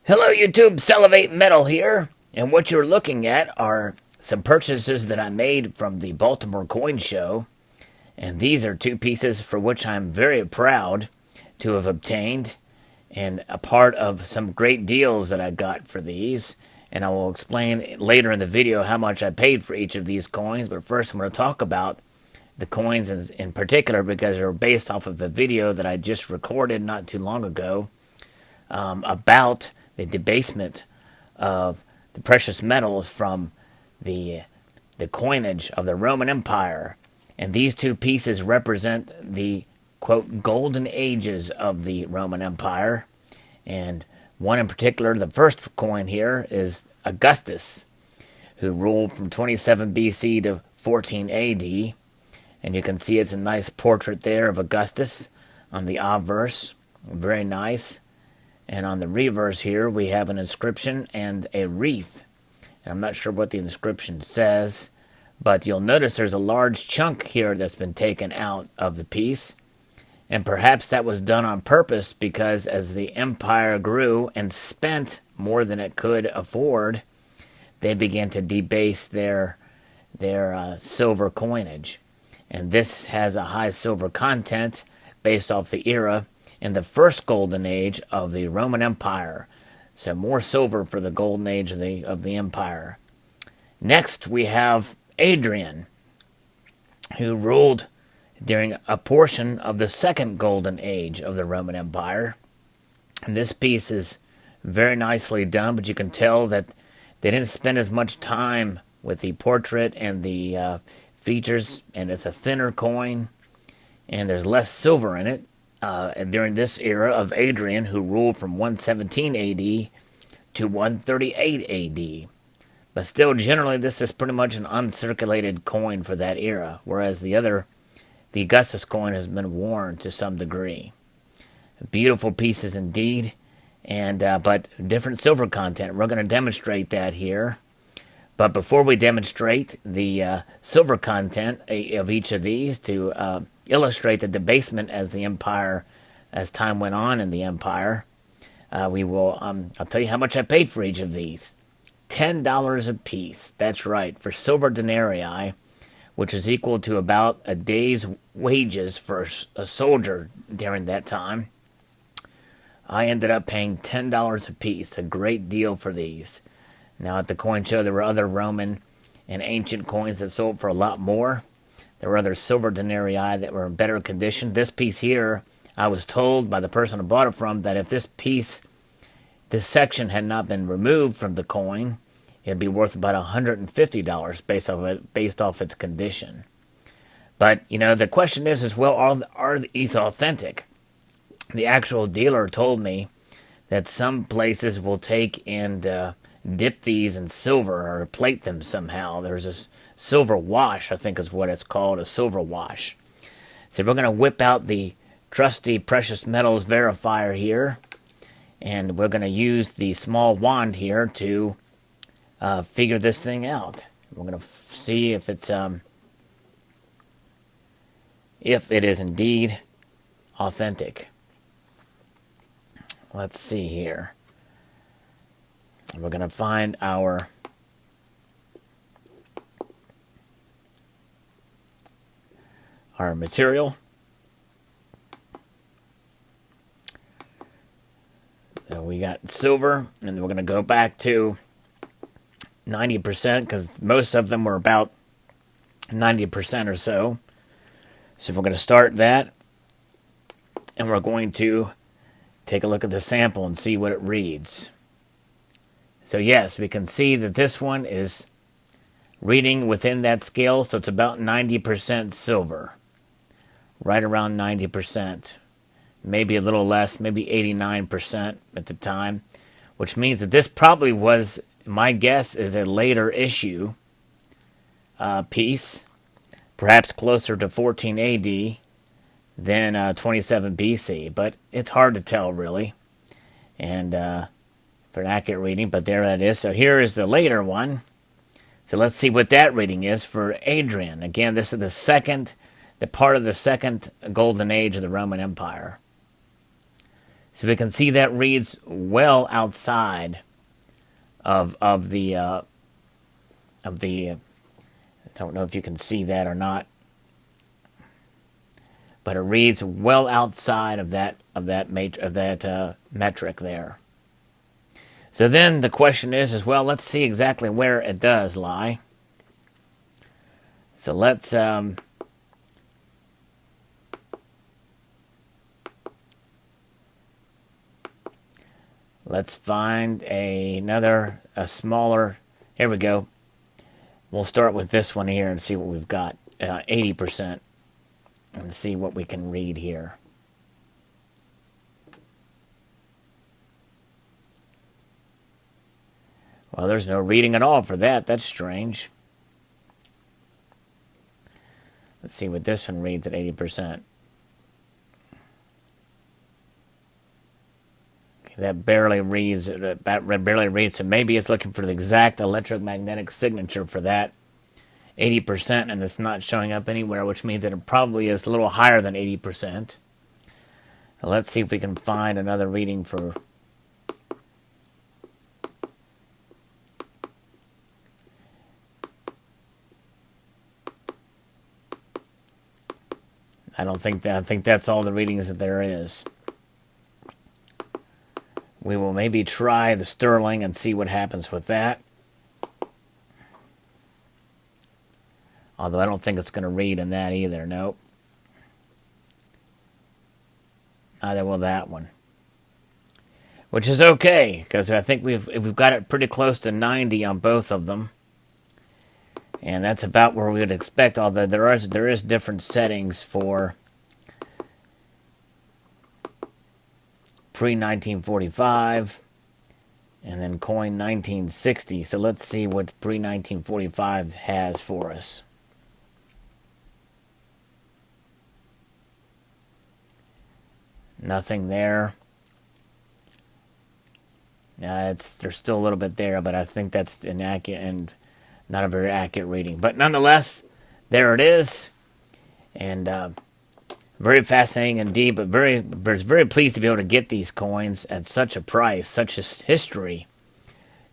Hello YouTube, Salivate Metal here, and what you're looking at are some purchases that I made from the Baltimore Coin Show, and these are two pieces for which I'm very proud to have obtained, and a part of some great deals that I got for these, and I will explain later in the video how much I paid for each of these coins, but first I'm going to talk about the coins in particular because they're based off of a video that I just recorded not too long ago about the debasement of the precious metals from the coinage of the Roman Empire. And these two pieces represent the, quote, golden ages of the Roman Empire. And one in particular, the first coin here, is Augustus, who ruled from 27 BC to 14 AD. And you can see it's a nice portrait there of Augustus on the obverse. Very nice. And on the reverse here, we have an inscription and a wreath. And I'm not sure what the inscription says, but you'll notice there's a large chunk here that's been taken out of the piece. And perhaps that was done on purpose because as the empire grew and spent more than it could afford, they began to debase their silver coinage. And this has a high silver content based off the era in the first golden age of the Roman Empire. So more silver for the golden age of the empire. Next we have Adrian, who ruled during a portion of the second golden age of the Roman Empire. And this piece is very nicely done, but you can tell that they didn't spend as much time with the portrait and the features, and it's a thinner coin, and there's less silver in it. During this era of Adrian, who ruled from 117 AD to 138 AD. But still, generally, this is pretty much an uncirculated coin for that era, whereas the Augustus coin has been worn to some degree. Beautiful pieces indeed, and but different silver content. We're going to demonstrate that here. But before we demonstrate the silver content of each of these to illustrate the debasement as time went on in the empire, I'll tell you how much I paid for each of these. $10 a piece. That's right, for silver denarii, which is equal to about a day's wages for a soldier during that time. I ended up paying $10 a piece, a great deal for these. Now, at the coin show, there were other Roman and ancient coins that sold for a lot more. There were other silver denarii that were in better condition. This piece here, I was told by the person I bought it from that if this section had not been removed from the coin, it'd be worth about $150 based off its condition. But, the question is well, are these authentic? The actual dealer told me that some places will take and dip these in silver or plate them somehow. There's a silver wash, I think is what it's called, a silver wash. So we're going to whip out the trusty precious metals verifier here, and we're going to use the small wand here to figure this thing out. We're going to see if it is indeed authentic. Let's see here. We're going to find our material. So we got silver, and we're going to go back to 90% because most of them were about 90% or so. So we're going to start that, and we're going to take a look at the sample and see what it reads. So yes, we can see that this one is reading within that scale, so it's about 90% silver. Right around 90%. Maybe a little less, maybe 89% at the time. Which means that this probably was, my guess, is a later issue piece. Perhaps closer to 14 AD than 27 BC. But it's hard to tell, really. And for an accurate reading, but there it is. So here is the later one. So let's see what that reading is for Adrian. Again, this is the part of the second golden age of the Roman Empire. So we can see that reads well outside of the I don't know if you can see that or not, but it reads well outside of that metric there. So then the question is well, let's see exactly where it does lie. So let's find a smaller. Here we go. We'll start with this one here and see what we've got. 80%. And see what we can read here. Well, there's no reading at all for that. That's strange. Let's see what this one reads at 80%. That barely reads. So maybe it's looking for the exact electromagnetic signature for that 80%, and it's not showing up anywhere, which means that it probably is a little higher than 80%. Let's see if we can find another reading for. I think that's all the readings that there is. We will maybe try the sterling and see what happens with that. Although I don't think it's going to read in that either. Nope. Neither will that one. Which is okay, because I think we've got it pretty close to 90 on both of them. And that's about where we would expect, although there is different settings for pre-1945 and then coin 1960. So let's see what pre-1945 has for us. Nothing there. There's still a little bit there, but I think that's inaccurate and not a very accurate reading. But nonetheless, there it is. And very fascinating indeed, but very pleased to be able to get these coins at such a price, such a history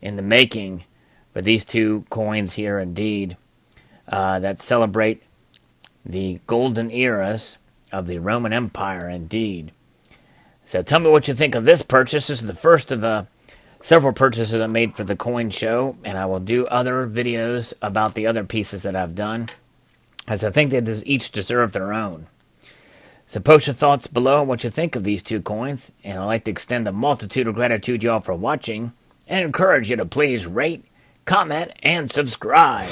in the making for these two coins here indeed that celebrate the golden eras of the Roman Empire indeed. So tell me what you think of this purchase. This is the first of several purchases I made for the coin show, and I will do other videos about the other pieces that I've done, as I think they each deserve their own. So post your thoughts below on what you think of these two coins, and I'd like to extend a multitude of gratitude to y'all for watching, and encourage you to please rate, comment, and subscribe.